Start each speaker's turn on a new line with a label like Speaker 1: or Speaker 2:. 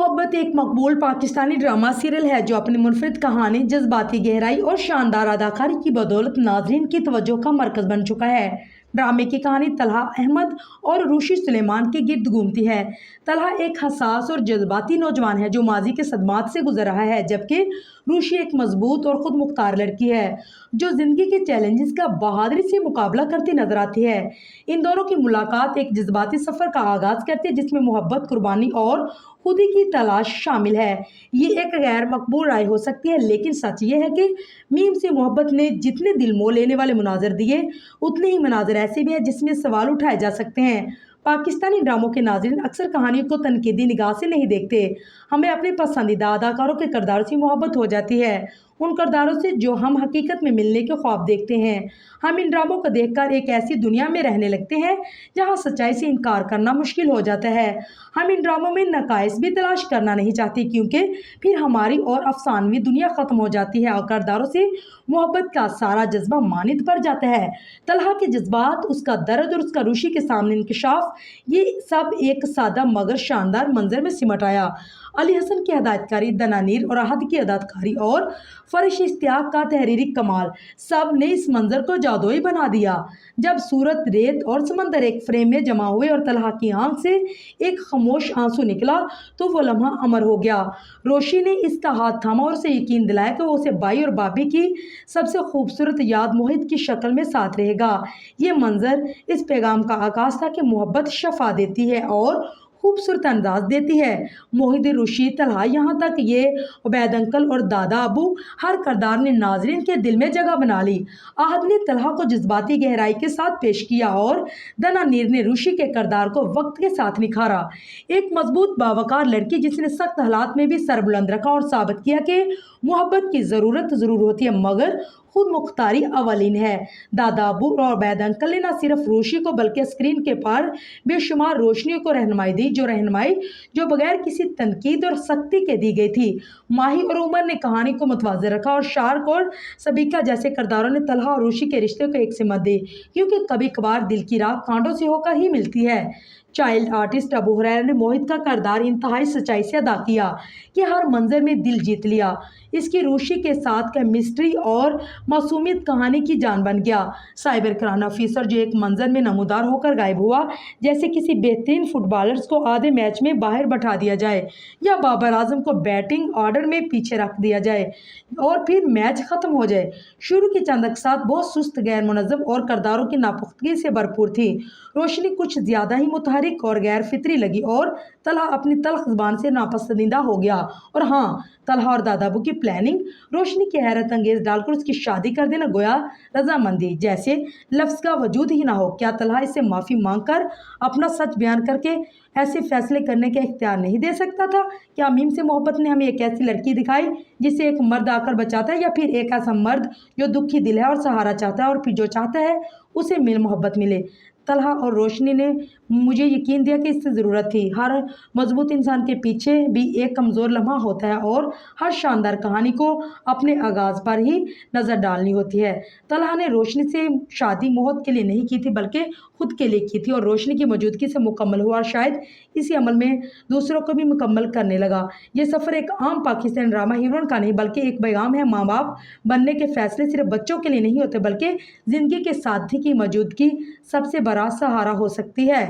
Speaker 1: मोहब्बत एक मकबूल Pakistani drama serial है जो अपनी मुनफरिद कहानी, जज्बाती गहराई और शानदार अदाकारी की बदौलत नाज़रीन की तवज्जो का मरकज़ बन चुका है। ड्रामे की कहानी तलहा अहमद और रूशी सुलेमान के गिर्द घूमती है। तलहा एक हसास और जज्बाती नौजवान है जो माजी के सदमात से गुजर रहा है, जबकि रूशी एक मजबूत और खुद मुख्तार लड़की है जो जिंदगी के चैलेंजेस का बहादुरी से मुकाबला करती नजर आती है। इन दोनों की मुलाकात एक जज्बाती सफर का आगाज करती है जिसमें मोहब्बत, कुर्बानी और खुदी की तलाश शामिल है। ये एक गैर मकबूल राय हो सकती है, लेकिन सच ये है कि मीम से मोहब्बत ने जितने दिल मोह लेने वाले मुनाजर दिए, उतने ही मुनाजर ऐसे भी हैं जिसमें सवाल उठाए जा सकते हैं। पाकिस्तानी ड्रामों के नाज़रीन अक्सर कहानियों को तनकीदी निगाह से नहीं देखते। हमें अपने पसंदीदा अदाकारों के किरदारों से मोहब्बत हो जाती है, उन किरदारों से जो हम हकीकत में मिलने के ख्वाब देखते हैं। हम इन ड्रामों को देखकर एक ऐसी दुनिया में रहने लगते हैं जहां सच्चाई से इनकार करना मुश्किल हो जाता है। हम इन ड्रामों में नकाइस भी तलाश करना नहीं चाहते, क्योंकि फिर हमारी और अफसानवी दुनिया ख़त्म हो जाती है और किरदारों से मोहब्बत का सारा जज्बा मानित पड़ जाता है। तलहा के जज्बात, उसका दर्द और उसका रूशी के सामने इंकशाफ, ये सब एक सादा मगर शानदार मंजर में सिमट आया। अली हसन की हदायतकारी, दनानीर और अहद की अदाकारी और फरिश इश्तियाक का तहरीरी कमाल, सब ने इस मंजर को जादुई बना दिया। जब सूरत, रेत और समंदर एक फ्रेम में जमा हुए और तलहा की आंख से एक खामोश आंसू निकला तो वो लम्हा अमर हो गया। रोशी ने इसका हाथ थामा और उसे यकीन दिलाया कि वो उसे बाई और बाबी की सबसे खूबसूरत याद मोहित की शक्ल में साथ रहेगा। ये मंजर इस पैगाम का आगाज था कि मोहब्बत शफा देती है और खूबसूरत अंदाज देती है। मोहित, रूशी, तलहा, यहाँ तक ये उबैद अंकल और दादा अबू, हर किरदार ने नाजरीन के दिल में जगह बना ली। आहद ने तलहा को जज्बाती गहराई के साथ पेश किया और दनानीर ने रूशी के किरदार को वक्त के साथ निखारा। एक मजबूत बावकार लड़की जिसने सख्त हालात में भी सर बुलंद रखा और साबित किया कि मोहब्बत की ज़रूरत ज़रूर होती है मगर खुद मुख्तारी अवलिन है। दादा अबू और उबैद अंकल ने न सिर्फ रोशी को बल्कि स्क्रीन के पार बेशुमार रोशनियों को रहनुमाई दी, जो बगैर किसी तनकीद और सख्ती के दी गई थी। माही और उमर ने कहानी को मुतवाज़िन रखा और शार्क और सबीका जैसे किरदारों ने तलहा और रोशी के रिश्ते को एक सिमत दी, क्योंकि कभी कभार दिल की राह कांटों से होकर ही मिलती है। चाइल्ड आर्टिस्ट अबू हुरैरा ने मोहित का किरदार इंतहाई सच्चाई से अदा किया कि हर मंजर में दिल जीत लिया। इसकी रूशी के साथ केमिस्ट्री और मासूमियत कहानी की जान बन गया। साइबर क्राइम ऑफिसर जो एक मंजर में नमूदार होकर गायब हुआ, जैसे किसी बेहतरीन फुटबॉलर्स को आधे मैच में बाहर बैठा दिया जाए या बाबर आजम को बैटिंग ऑर्डर में पीछे रख दिया जाए और फिर मैच ख़त्म हो जाए। शुरू की चंद अक़सात बहुत सुस्त, गैर मुनज़्ज़म और किरदारों की नापुख्तगी से भरपूर थी। रोशनी कुछ ज़्यादा ही मुतहरिक और गैर फितरी लगी और तलहा अपनी तल्ख ज़बान से नापसंदीदा हो गया। और हाँ, तलहा और दादाबू की प्लानिंग, रोशनी की हैरत अंगेज डालकर उसकी शादी कर देना गोया रजामंदी जैसे लफ्ज़ का वजूद ही ना हो। क्या तलहा इससे माफ़ी मांग कर अपना सच बयान करके ऐसे फैसले करने का इख्तियार नहीं दे सकता था? क्या मीम से मोहब्बत ने हमें एक ऐसी लड़की दिखाई जिसे एक मर्द आकर बचाता है, या फिर एक ऐसा मर्द जो दुखी दिल है और सहारा चाहता है और फिर जो चाहता है उसे मोहब्बत मिले? तलहा और रोशनी ने मुझे यकीन दिया कि इससे ज़रूरत थी। हर मजबूत इंसान के पीछे भी एक कमज़ोर लम्हा होता है और हर शानदार कहानी को अपने आगाज़ पर ही नज़र डालनी होती है। तलहा ने रोशनी से शादी मोहब्बत के लिए नहीं की थी बल्कि खुद के लिए की थी, और रोशनी की मौजूदगी से मुकम्मल हुआ और शायद इसी अमल में दूसरों को भी मुकम्मल करने लगा। ये सफ़र एक आम पाकिस्तानी ड्रामा हीरोइन का नहीं बल्कि एक पैगाम है। माँ बाप बनने के फैसले सिर्फ बच्चों के लिए नहीं होते बल्कि ज़िंदगी के साथी की मौजूदगी सबसे बड़ा सहारा हो सकती है।